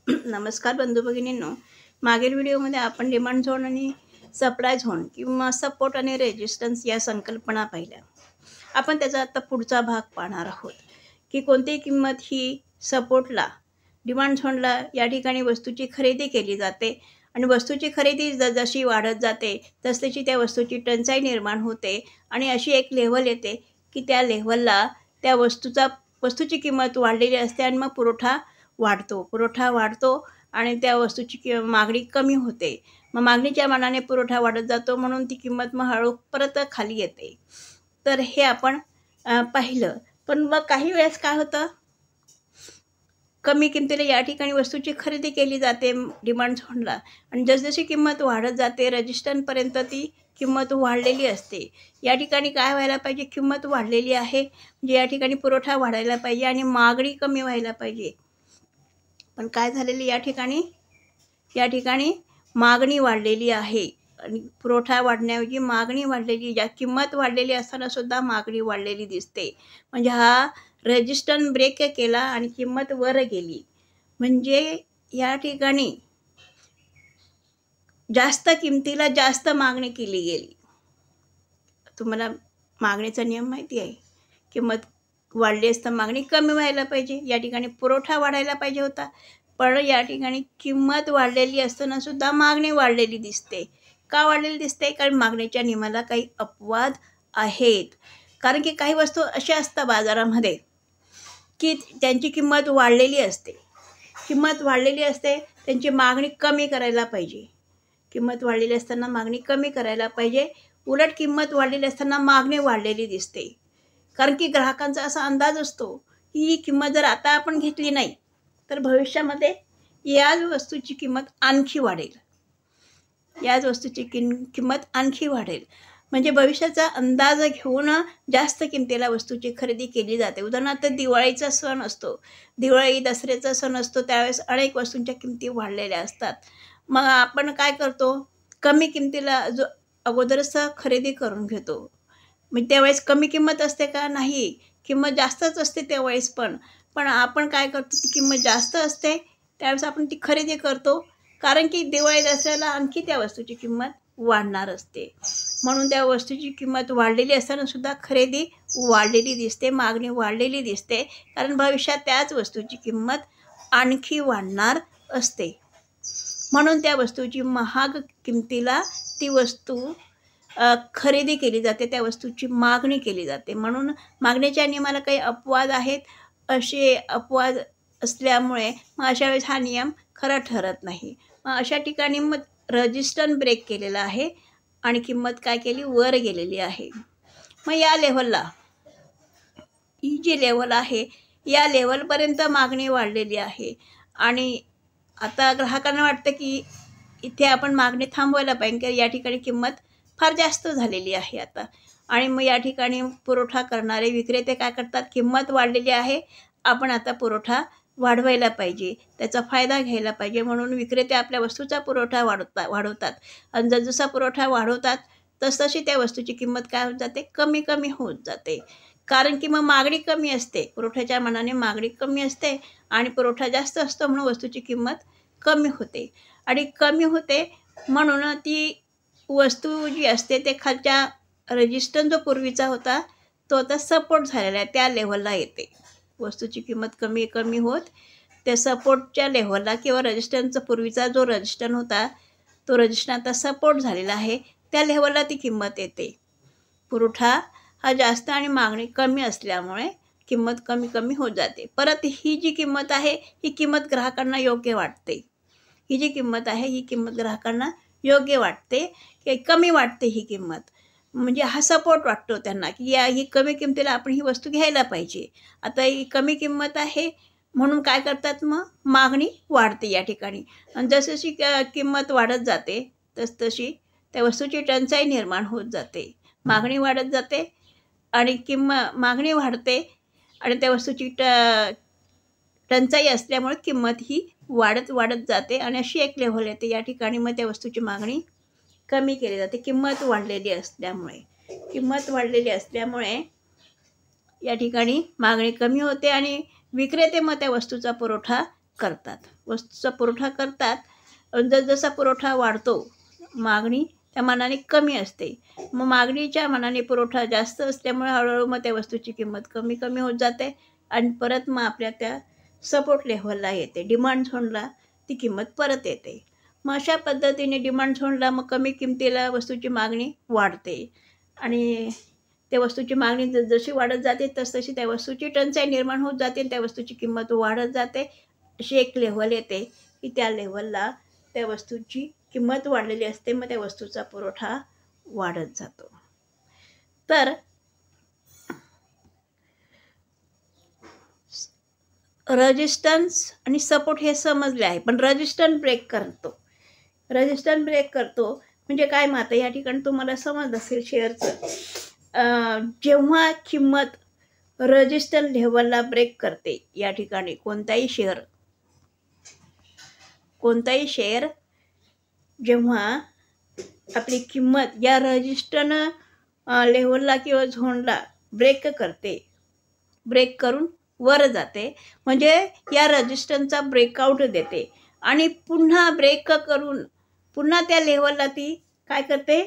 नमस्कार बंधू भगिनींनो, मागील व्हिडिओमध्ये आपण डिमांड झोन आणि सप्लाय झोन किंवा सपोर्ट आणि रेजिस्टन्स या संकल्पना पाहिल्या. आपण त्याचा आता पुढचा भाग पाहणार आहोत की कोणती किंमत ही सपोर्टला, डिमांड झोनला या ठिकाणी वस्तूची खरेदी केली जाते आणि वस्तूची खरेदी जशी वाढत जाते तसतशी त्या वस्तूची टंचाई निर्माण होते आणि अशी एक लेव्हल येते की त्या लेव्हलला त्या वस्तूची किंमत वाढलेली असते आणि मग पुरवठा वाढतो आणि त्या वस्तूची मागणी कमी होते. मग मागणीच्या मानाने पुरवठा वाढत जातो म्हणून ती किंमत मग हळू परत खाली येते. तर हे आपण पाहिलं. पण मग काही वेळेस काय होतं, कमी किमतीला या ठिकाणी वस्तूची खरेदी केली जाते डिमांड झोनला आणि जसजशी किंमत वाढत जाते रेजिस्टन्सपर्यंत ती किंमत वाढलेली असते. या ठिकाणी काय व्हायला पाहिजे, किंमत वाढलेली आहे म्हणजे या ठिकाणी पुरवठा वाढायला पाहिजे आणि मागणी कमी व्हायला पाहिजे. पण काय झालेली या ठिकाणी मागणी वाढलेली आहे आणि पुरवठा वाढण्याऐवजी मागणी वाढलेली, ज्या किंमत वाढलेली असताना सुद्धा मागणी वाढलेली दिसते. म्हणजे हा रेजिस्टन्स ब्रेक केला आणि किंमत वर गेली. म्हणजे या ठिकाणी जास्त किमतीला जास्त मागणी केली गेली. तुम्हाला मागणीचा नियम माहिती आहे, किंमत वाढली असता मागणी कमी व्हायला पाहिजे. या ठिकाणी पुरवठा वाढायला पाहिजे होता, पण या ठिकाणी किंमत वाढलेली असताना सुद्धा मागणी वाढलेली दिसते. का वाढलेली दिसते? कारण मागणीच्या नियमाला काही अपवाद आहेत. कारण की काही वस्तू अशा असतात बाजारामध्ये की त्यांची किंमत वाढलेली असते, त्यांची मागणी कमी करायला पाहिजे. किंमत वाढलेली असताना मागणी कमी करायला पाहिजे, उलट किंमत वाढलेली असताना मागणी वाढलेली दिसते. कारण की ग्राहकांचा असा अंदाज असतो की ही किंमत जर आता आपण घेतली नाही तर भविष्यामध्ये याच वस्तूची किंमत आणखी वाढेल. म्हणजे भविष्याचा अंदाज घेऊन जास्त किमतीला वस्तूची खरेदी केली जाते. उदाहरणार्थ दिवाळीचा सण असतो, दसऱ्याचा सण असतो, त्यावेळेस अनेक वस्तूंच्या किमती वाढलेल्या असतात. मग आपण काय करतो, कमी किमतीला जो अगोदरच खरेदी करून घेतो. मग त्यावेळेस कमी किंमत असते का? नाही, किंमत जास्तच असते त्यावेळेस. पण आपण काय करतो, ती किंमत जास्त असते त्यावेळेस आपण ती खरेदी करतो, कारण की दिवाळी दसऱ्याला आणखी त्या वस्तूची किंमत वाढणार असते. म्हणून त्या वस्तूची किंमत वाढलेली असताना सुद्धा खरेदी वाढलेली दिसते, मागणी वाढलेली दिसते, कारण भविष्यात त्याच वस्तूची किंमत आणखी वाढणार असते. म्हणून त्या वस्तूची महाग किमतीला ती वस्तू खरेदी केली जाते, त्या वस्तूची मागणी केली जाते. म्हणून मागणीच्या नियमाला काही अपवाद आहेत. असे अपवाद असल्यामुळे मग अशा वेळेस हा नियम खरा ठरत नाही. मग अशा ठिकाणी मग रेजिस्टन्स ब्रेक केलेला आहे आणि किंमत काय केली, वर गेलेली आहे. मग या लेव्हलला, ही जी लेव्हल आहे या लेव्हलपर्यंत मागणी वाढलेली आहे आणि आता ग्राहकांना वाटतं की इथे आपण मागणी थांबवायला पाहिजे, की या ठिकाणी किंमत फार जास्त झालेली आहे आता. आणि मग या ठिकाणी पुरवठा करणारे विक्रेते काय करतात, किंमत वाढलेली आहे, आपण आता पुरवठा वाढवायला पाहिजे, त्याचा फायदा घ्यायला पाहिजे, म्हणून विक्रेते आपल्या वस्तूचा पुरवठा वाढवतात आणि जसजसा पुरवठा वाढवतात तसतशी त्या वस्तूची किंमत काय होत जाते, कमी होत जाते. कारण की मग मागणी कमी असते, पुरवठ्याच्या मानाने मागणी कमी असते आणि पुरवठा जास्त असतो म्हणून वस्तूची किंमत कमी होते आणि कमी होते म्हणून ती वस्तू जी असते ते खालच्या रेजिस्टन्स जो पूर्वीचा होता तो आता सपोर्ट झालेला आहे, त्या लेव्हलला येते. वस्तूची किंमत कमी होत त्या सपोर्टच्या लेव्हलला किंवा रेजिस्टन्सचा पूर्वीचा जो रेजिस्टन्स होता तो रेजिस्टन्स आता सपोर्ट झालेला आहे, त्या लेव्हलला ती किंमत येते. पुरवठा हा जास्त आणि मागणी कमी असल्यामुळे किंमत कमी होत जाते. परत ही जी किंमत आहे ही किंमत ग्राहकांना योग्य वाटते. ग्राहकांना योग्य वाटते, की कमी वाटते ही किंमत. म्हणजे हा सपोर्ट वाटतो त्यांना की ही कमी किमतीला आपण ही वस्तू घ्यायला पाहिजे. आता ही कमी किंमत आहे म्हणून काय करतात, मग मागणी वाढते या ठिकाणी आणि जसजशी किंमत वाढत जाते तसतशी त्या वस्तूची टंचाई निर्माण होत जाते. मागणी वाढत जाते आणि मागणी वाढते आणि त्या वस्तूची टंचाई असल्यामुळे किंमत ही वाढत जाते आणि अशी एक लेव्हल येते. या ठिकाणी मग त्या वस्तूची मागणी कमी केली जाते, किंमत वाढलेली असल्यामुळे या ठिकाणी मागणी कमी होते आणि विक्रेते मग त्या वस्तूचा पुरवठा करतात, वस्तूचा पुरवठा करतात. जसजसा पुरवठा वाढतो मागणी त्या मानाने कमी असते. मग मागणीच्या मानाने पुरवठा जास्त असल्यामुळे हळूहळू मग त्या वस्तूची किंमत कमी कमी होत जाते आणि परत मग आपल्या त्या सपोर्ट लेव्हलला येते, डिमांड झोनला ती किंमत परत येते. मग अशा पद्धतीने डिमांड झोनला मग कमी किमतीला वस्तूची मागणी वाढते आणि त्या वस्तूची मागणी जशी वाढत जाते तसतशी त्या वस्तूची टंचाई निर्माण होत जाते आणि त्या वस्तूची किंमत वाढत जाते. अशी एक लेव्हल येते की त्या लेव्हलला त्या वस्तूची किंमत वाढलेली असते, मग त्या वस्तूचा पुरवठा वाढत जातो. तर रेजिस्टन्स आणि सपोर्ट हे समजले आहे, पण रेजिस्टन्स ब्रेक करतो. रेजिस्टन्स ब्रेक करतो म्हणजे काय माता या ठिकाणी तुम्हाला समजलं असेल शेअरचं. जेव्हा किंमत रेजिस्टन्स लेव्हलला ब्रेक करते, या ठिकाणी कोणताही शेअर जेव्हा आपली किंमत या रेजिस्टन्स लेव्हलला किंवा झोनला ब्रेक करते, ब्रेक करून वर जाते म्हणजे या रेजिस्टन्सचा ब्रेकआउट देते आणि पुन्हा ब्रेक करून पुन्हा त्या लेव्हलला ती काय करते,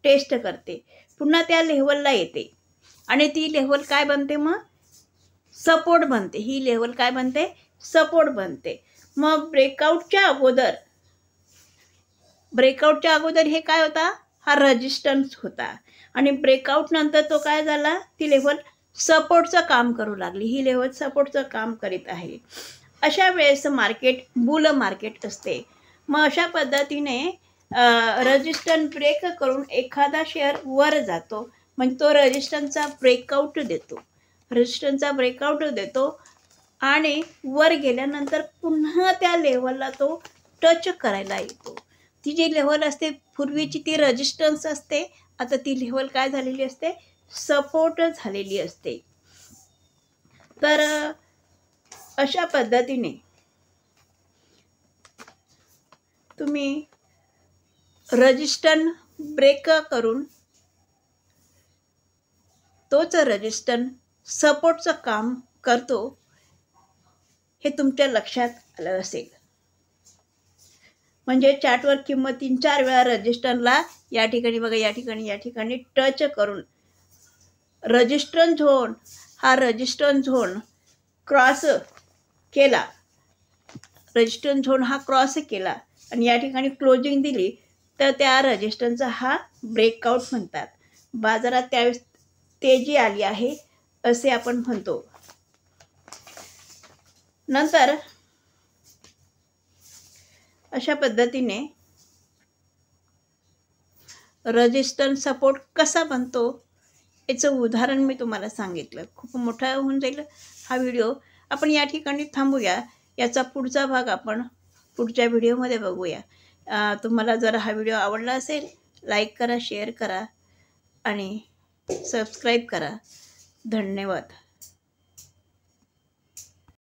टेस्ट करते, पुन्हा त्या लेव्हलला येते आणि ती लेव्हल काय बनते, मग सपोर्ट बनते. ही लेव्हल काय बनते, सपोर्ट बनते. मग ब्रेकआउटच्या अगोदर हे काय होता, हा रेजिस्टन्स होता आणि ब्रेकआउट नंतर तो काय झाला, ती लेव्हल सपोर्टचं काम करू लागली. ही लेव्हल सपोर्टचं काम करीत आहे. अशा वेळेस मार्केट बुल मार्केट असते. मग अशा पद्धतीने रेजिस्टन्स ब्रेक करून एखादा शेअर वर जातो म्हणजे तो रेजिस्टन्सचा ब्रेकआउट देतो आणि वर गेल्यानंतर पुन्हा त्या लेव्हलला तो टच करायला येतो. ती जी लेव्हल असते पूर्वीची ती रेजिस्टन्स असते, आता ती लेव्हल काय झालेली असते, सपोर्ट झालेली असते. तर अशा पद्धतीने तुम्ही रेजिस्टन्स ब्रेक करून तोच रेजिस्टन्स सपोर्टचं काम करतो हे तुमच्या लक्षात आलं असेल. म्हणजे चार्टवर किंमत 3-4 वेळा रेजिस्टन्सला या ठिकाणी बघा, या ठिकाणी टच करून रेजिस्टन्स झोन क्रॉस केला, आणि या ठिकाणी क्लोजिंग दिली तर त्या रेजिस्टन्सचा हा ब्रेकआउट म्हणतात. बाजारात त्यावेळेस तेजी आली आहे असे आपण म्हणतो. नंतर अशा पद्धतीने रेजिस्टन्स सपोर्ट कसा बनतो याचं उदाहरण मी तुम्हाला सांगितलं. खूप मोठा होऊन जाईल हा व्हिडिओ, आपण या ठिकाणी थांबूया. याचा पुढचा भाग आपण पुढच्या व्हिडिओमध्ये बघूया. तुम्हाला जर हा व्हिडिओ आवडला असेल लाईक करा, शेअर करा आणि सबस्क्राईब करा. धन्यवाद.